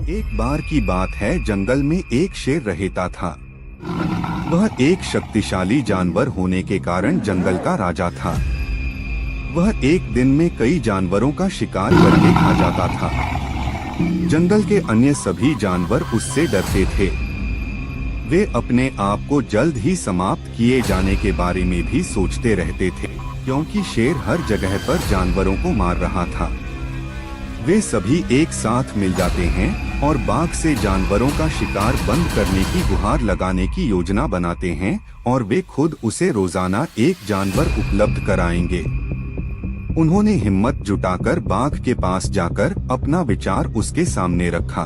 एक बार की बात है, जंगल में एक शेर रहता था। वह एक शक्तिशाली जानवर होने के कारण जंगल का राजा था। वह एक दिन में कई जानवरों का शिकार करके खा जाता था। जंगल के अन्य सभी जानवर उससे डरते थे। वे अपने आप को जल्द ही समाप्त किए जाने के बारे में भी सोचते रहते थे, क्योंकि शेर हर जगह पर जानवरों को मार रहा था। वे सभी एक साथ मिल जाते हैं और बाघ से जानवरों का शिकार बंद करने की गुहार लगाने की योजना बनाते हैं और वे खुद उसे रोजाना एक जानवर उपलब्ध कराएंगे। उन्होंने हिम्मत जुटाकर बाघ के पास जाकर अपना विचार उसके सामने रखा।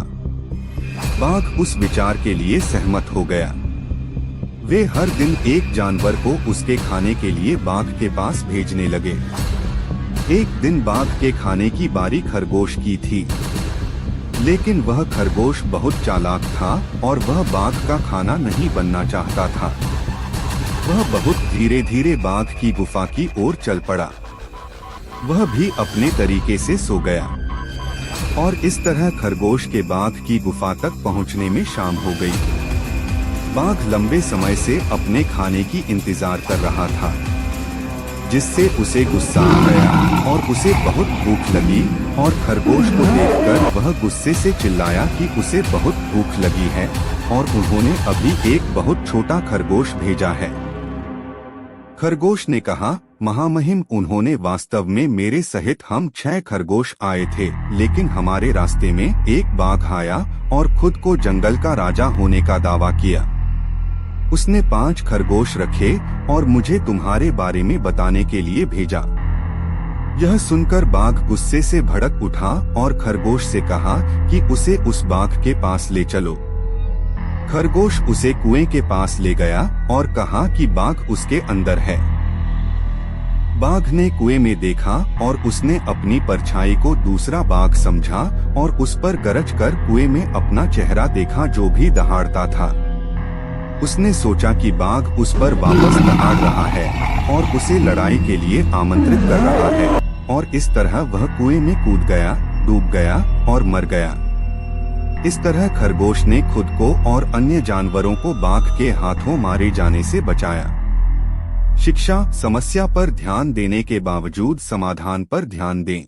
बाघ उस विचार के लिए सहमत हो गया। वे हर दिन एक जानवर को उसके खाने के लिए बाघ के पास भेजने लगे। एक दिन बाघ के खाने की बारी खरगोश की थी, लेकिन वह खरगोश बहुत चालाक था और वह बाघ का खाना नहीं बनना चाहता था। वह बहुत धीरे धीरे बाघ की गुफा की ओर चल पड़ा। वह भी अपने तरीके से सो गया और इस तरह खरगोश के बाघ की गुफा तक पहुंचने में शाम हो गई। बाघ लंबे समय से अपने खाने की इंतजार कर रहा था, जिससे उसे गुस्सा आ गया और उसे बहुत भूख लगी और खरगोश को देखकर वह गुस्से से चिल्लाया कि उसे बहुत भूख लगी है और उन्होंने अभी एक बहुत छोटा खरगोश भेजा है। खरगोश ने कहा, महामहिम, उन्होंने वास्तव में मेरे सहित हम 6 खरगोश आए थे, लेकिन हमारे रास्ते में एक बाघ आया और खुद को जंगल का राजा होने का दावा किया। उसने 5 खरगोश रखे और मुझे तुम्हारे बारे में बताने के लिए भेजा। यह सुनकर बाघ गुस्से से भड़क उठा और खरगोश से कहा कि उसे उस बाघ के पास ले चलो। खरगोश उसे कुएं के पास ले गया और कहा कि बाघ उसके अंदर है। बाघ ने कुएं में देखा और उसने अपनी परछाई को दूसरा बाघ समझा और उस पर गरज कर कुएं में अपना चेहरा देखा जो भी दहाड़ता था। उसने सोचा कि बाघ उस पर वापस दहाड़ रहा है और उसे लड़ाई के लिए आमंत्रित कर रहा है, और इस तरह वह कुएं में कूद गया, डूब गया और मर गया। इस तरह खरगोश ने खुद को और अन्य जानवरों को बाघ के हाथों मारे जाने से बचाया। शिक्षा: समस्या पर ध्यान देने के बावजूद समाधान पर ध्यान दें।